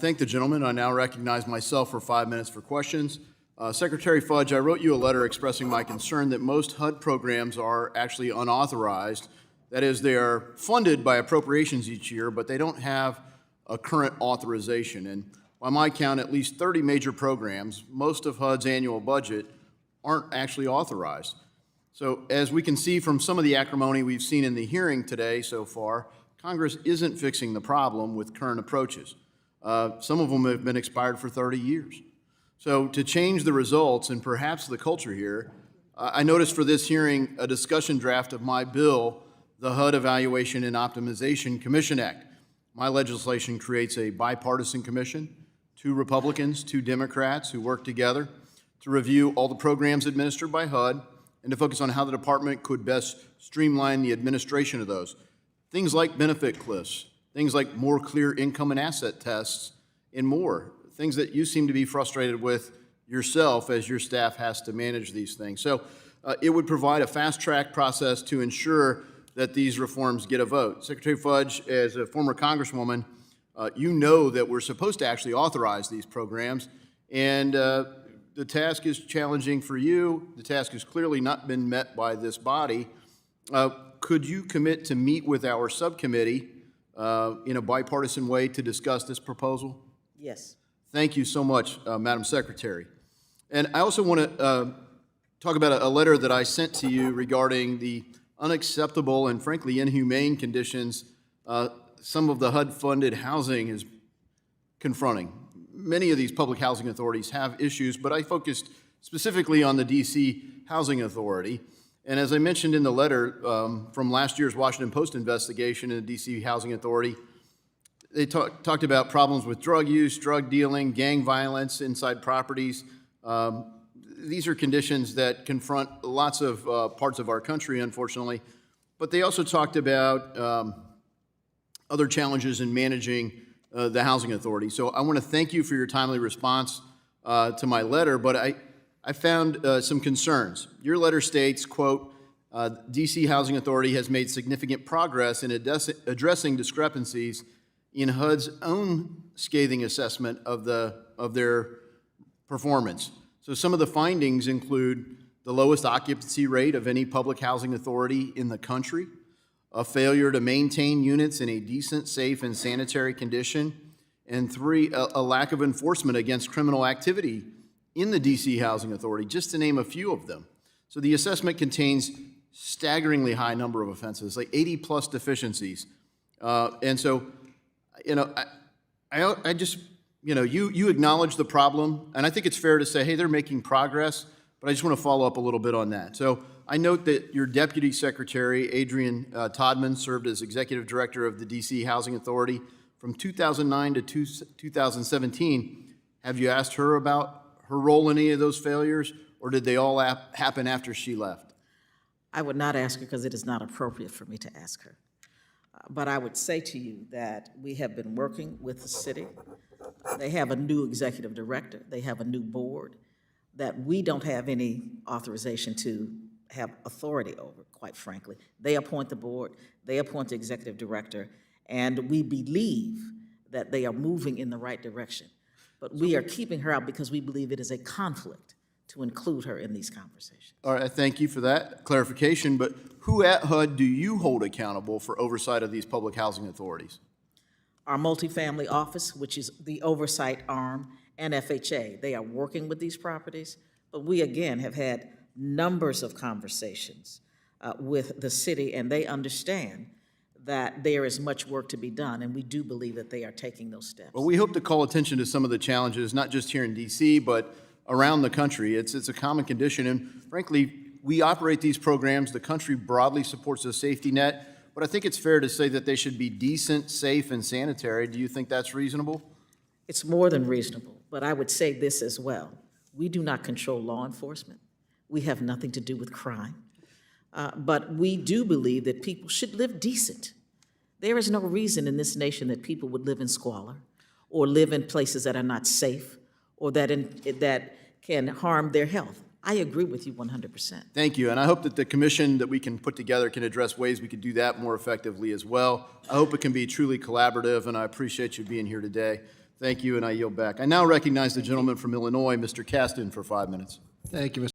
Thank the gentleman. I now recognize myself for 5 minutes for questions. Secretary Fudge, I wrote you a letter expressing my concern that most HUD programs are actually unauthorized. That is, they are funded by appropriations each year, but they don't have a current authorization. And by my count, at least 30 major programs, most of HUD's annual budget, aren't actually authorized. So as we can see from some of the acrimony we've seen in the hearing today so far, Congress isn't fixing the problem with current approaches. Some of them have been expired for 30 years. So to change the results and perhaps the culture here, I noticed for this hearing a discussion draft of my bill, the HUD Evaluation and Optimization Commission Act. My legislation creates a bipartisan commission, 2 Republicans, 2 Democrats who work together to review all the programs administered by HUD and to focus on how the department could best streamline the administration of those. Things like benefit cliffs, things like more clear income and asset tests, and more. Things that you seem to be frustrated with yourself as your staff has to manage these things. So it would provide a fast-track process to ensure that these reforms get a vote. Secretary Fudge, as a former Congresswoman, you know that we're supposed to actually authorize these programs, and the task is challenging for you. The task has clearly not been met by this body. Could you commit to meet with our subcommittee in a bipartisan way to discuss this proposal? Yes. Thank you so much, Madam Secretary. And I also want to talk about a letter that I sent to you regarding the unacceptable and frankly inhumane conditions some of the HUD-funded housing is confronting. Many of these public housing authorities have issues, but I focused specifically on the D.C. Housing Authority. And as I mentioned in the letter from last year's Washington Post investigation in the D.C. Housing Authority, they talked about problems with drug use, drug dealing, gang violence inside properties. These are conditions that confront lots of parts of our country, unfortunately. But they also talked about other challenges in managing the Housing Authority. So I want to thank you for your timely response to my letter, but I found some concerns. Your letter states, quote, D.C. Housing Authority has made significant progress in addressing discrepancies in HUD's own scathing assessment of their performance. So some of the findings include the lowest occupancy rate of any public housing authority in the country, a failure to maintain units in a decent, safe, and sanitary condition, and 3, a lack of enforcement against criminal activity in the D.C. Housing Authority, just to name a few of them. So the assessment contains staggeringly high number of offenses, like 80-plus deficiencies. And so, you know, I just, you know, you acknodge the problem, and I think it's fair to say, hey, they're making progress, but I just want to follow up a little bit on that. So I note that your Deputy Secretary, Adrian Todman, served as Executive Director of the D.C. Housing Authority from 2009 to 2017. Have you asked her about her role in any of those failures, or did they all happen after she left? I would not ask her because it is not appropriate for me to ask her. But I would say to you that we have been working with the city. They have a new executive director. They have a new board that we don't have any authorization to have authority over, quite frankly. They appoint the board, they appoint the executive director, and we believe that they are moving in the right direction. But we are keeping her out because we believe it is a conflict to include her in these conversations. All right, thank you for that clarification, but who at HUD do you hold accountable for oversight of these public housing authorities? Our multifamily office, which is the oversight arm, and FHA. They are working with these properties, but we, again, have had numbers of conversations with the city, and they understand that there is much work to be done, and we do believe that they are taking those steps. Well, we hope to call attention to some of the challenges, not just here in D.C., but around the country. It's a common condition, and frankly, we operate these programs. The country broadly supports a safety net, but I think it's fair to say that they should be decent, safe, and sanitary. Do you think that's reasonable? It's more than reasonable, but I would say this as well. We do not control law enforcement. We have nothing to do with crime. But we do believe that people should live decent. There is no reason in this nation that people would live in squalor or live in places that are not safe or that can harm their health. I agree with you 100%. Thank you, and I hope that the commission that we can put together can address ways we could do that more effectively as well. I hope it can be truly collaborative, and I appreciate you being here today. Thank you, and I yield back. I now recognize the gentleman from Illinois, Mr. Caston, for 5 minutes. Thank you, Mr.